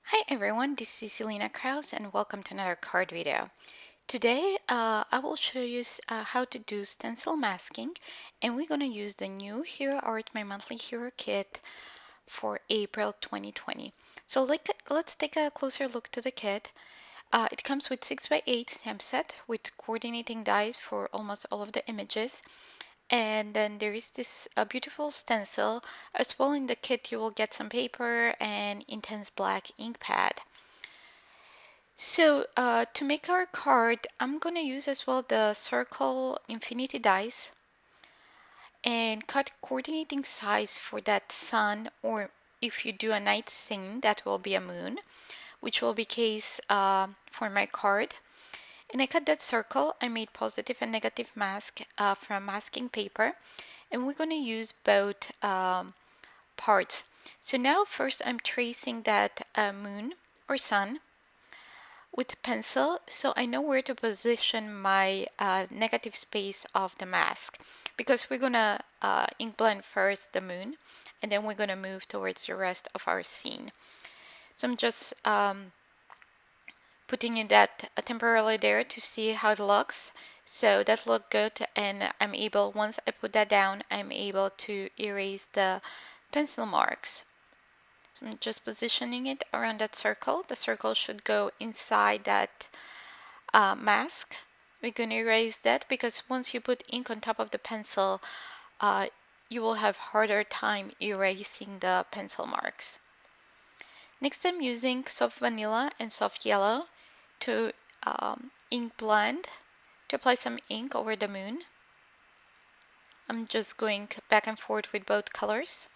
Hi everyone, this is Elena Kraus and welcome to another card video. Today I will show you how to do stencil masking, and we're going to use the new Hero Art My Monthly Hero Kit for April 2020. So let's take a closer look to the kit. It comes with 6x8 stamp set with coordinating dies for almost all of the images. And then there is this beautiful stencil. As well, in the kit you will get some paper and intense black ink pad. So to make our card, I'm going to use as well the circle infinity dies and cut coordinating size for that sun, or if you do a night scene, that will be a moon, which will be case for my card. And I cut that circle. I made positive and negative mask from masking paper, and we're going to use both parts. So now first I'm tracing that moon or sun with pencil, so I know where to position my negative space of the mask, because we're gonna ink blend first the moon and then we're gonna move towards the rest of our scene. So I'm just putting in that temporarily there to see how it looks. So that looked good, and I'm able, once I put that down, I'm able to erase the pencil marks. So I'm just positioning it around that circle. The circle should go inside that mask. We're going to erase that because once you put ink on top of the pencil, you will have harder time erasing the pencil marks. Next, I'm using soft vanilla and soft yellow to ink blend, to apply some ink over the moon. I'm just going back and forth with both colors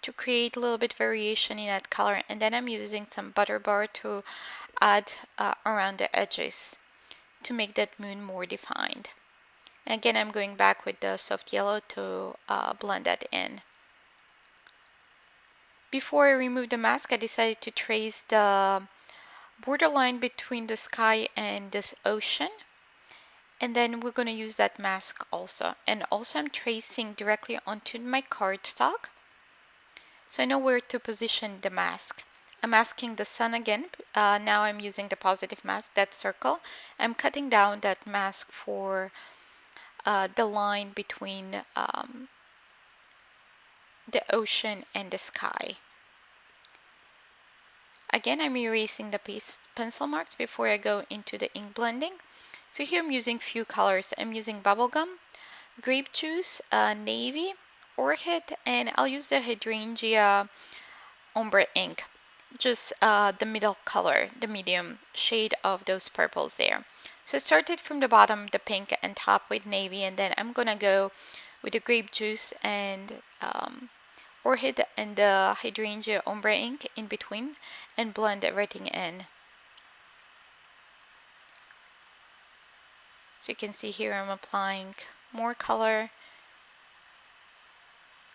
to create a little bit variation in that color, and then I'm using some butter bar to add around the edges to make that moon more defined. Again, I'm going back with the soft yellow to blend that in. Before I remove the mask, I decided to trace the borderline between the sky and this ocean. And then we're going to use that mask also. And also I'm tracing directly onto my cardstock, so I know where to position the mask. I'm masking the sun again. Now I'm using the positive mask, that circle. I'm cutting down that mask for the line between the ocean and the sky. Again, I'm erasing the pencil marks before I go into the ink blending. So here I'm using few colors. I'm using bubblegum, grape juice, navy, orchid, and I'll use the Hydrangea Ombré ink. Just the middle color, the medium shade of those purples there. So I started from the bottom, the pink, and top with navy, and then I'm gonna go with the grape juice and orchid and the Hydrangea Ombre ink in between and blend everything in. So you can see here I'm applying more color,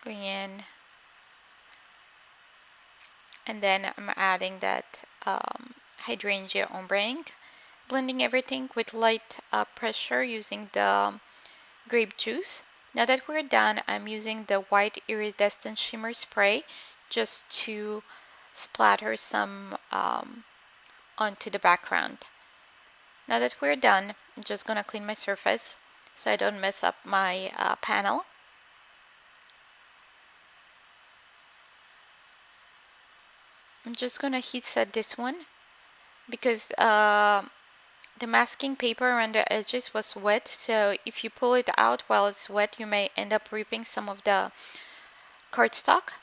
going in, and then I'm adding that Hydrangea Ombre ink, blending everything with light pressure using the grape juice. Now that we're done, I'm using the white Iridescent Shimmer spray just to splatter some onto the background. Now that we're done, I'm just gonna clean my surface so I don't mess up my panel. I'm just gonna heat set this one because the masking paper around the edges was wet, so if you pull it out while it's wet, you may end up ripping some of the cardstock.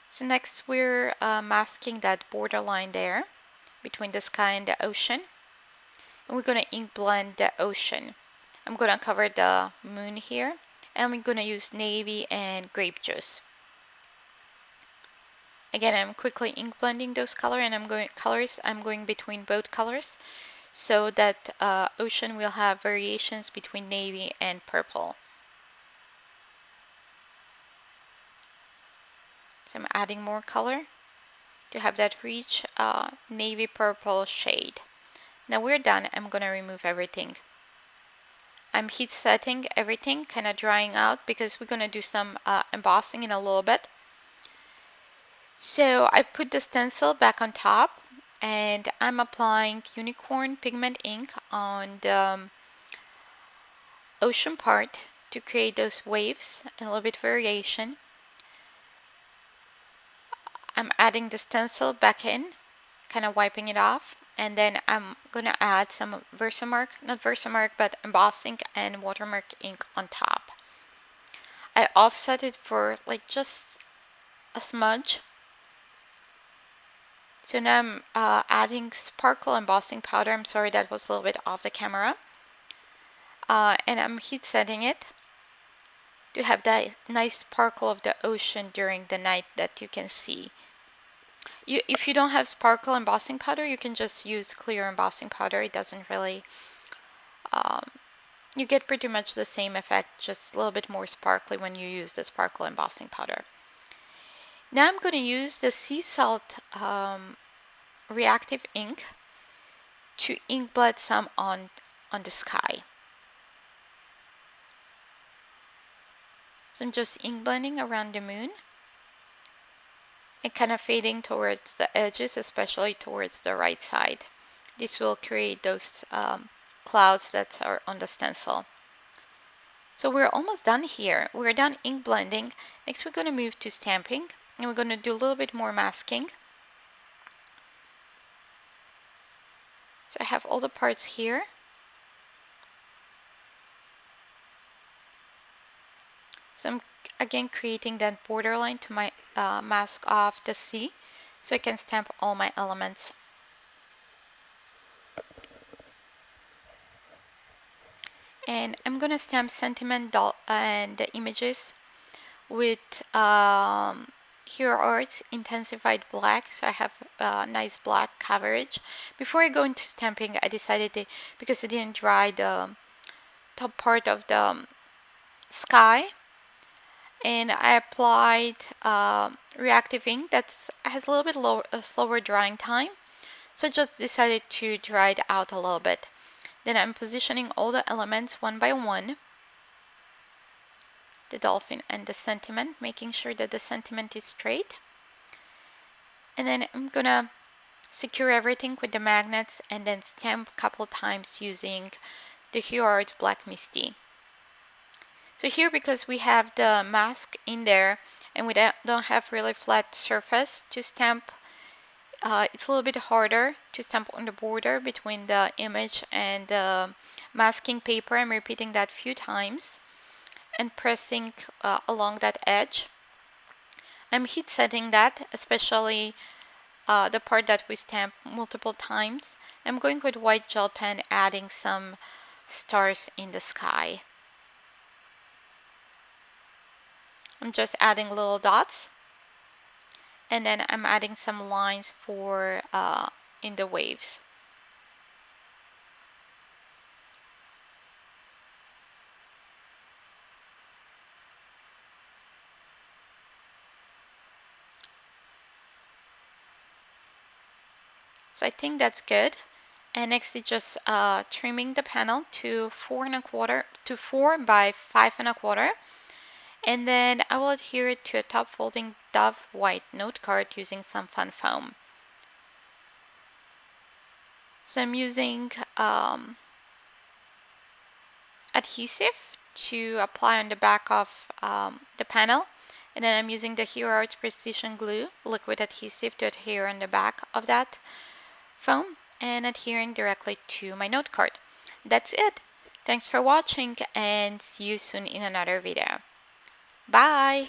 So next we're masking that borderline there between the sky and the ocean. And we're going to ink blend the ocean. I'm going to cover the moon here, and we're going to use navy and grape juice. Again, I'm quickly ink blending those colors, and I'm going between both colors so that ocean will have variations between navy and purple. So I'm adding more color to have that rich navy purple shade. Now we're done. I'm gonna remove everything. I'm heat setting everything, kind of drying out because we're gonna do some embossing in a little bit. So I put the stencil back on top. and I'm applying Unicorn Pigment ink on the ocean part to create those waves and a little bit variation. I'm adding the stencil back in, kind of wiping it off, and then I'm gonna add some not Versamark, but embossing and watermark ink on top. I offset it for like just a smudge. So now I'm adding sparkle embossing powder. I'm sorry, that was a little bit off the camera. And I'm heat setting it to have that nice sparkle of the ocean during the night that you can see. If you don't have sparkle embossing powder, you can just use clear embossing powder. It doesn't really, you get pretty much the same effect, just a little bit more sparkly when you use the sparkle embossing powder. Now I'm going to use the sea salt reactive ink to ink blend some on the sky. So I'm just ink blending around the moon and kind of fading towards the edges, especially towards the right side. This will create those clouds that are on the stencil. So we're almost done here. We're done ink blending. Next we're going to move to stamping, and we're going to do a little bit more masking. So I have all the parts here. So I'm again creating that borderline to my mask off the sea so I can stamp all my elements. And I'm gonna stamp sentiment and the images with Hero Arts Intens-ified black, so I have nice black coverage. Before I go into stamping, I decided because I didn't dry the top part of the sky, and I applied reactive ink that has a little bit slower drying time, so I just decided to dry it out a little bit. Then I'm positioning all the elements one by one, the dolphin and the sentiment, making sure that the sentiment is straight. And then I'm gonna secure everything with the magnets and then stamp a couple times using the Hues Arts Black MISTI. So here, because we have the mask in there and we don't have really flat surface to stamp, it's a little bit harder to stamp on the border between the image and the masking paper. I'm repeating that a few times and pressing along that edge. I'm heat setting that, especially the part that we stamp multiple times. I'm going with white gel pen, adding some stars in the sky. I'm just adding little dots, and then I'm adding some lines for in the waves. So I think that's good. And next is just trimming the panel to 4 by 5 1/4. And then I will adhere it to a top folding Dove white note card using some fun foam. So I'm using adhesive to apply on the back of the panel, and then I'm using the Hues Arts Precision Glue liquid adhesive to adhere on the back of that foam and adhering directly to my note card. That's it. Thanks for watching and see you soon in another video. Bye!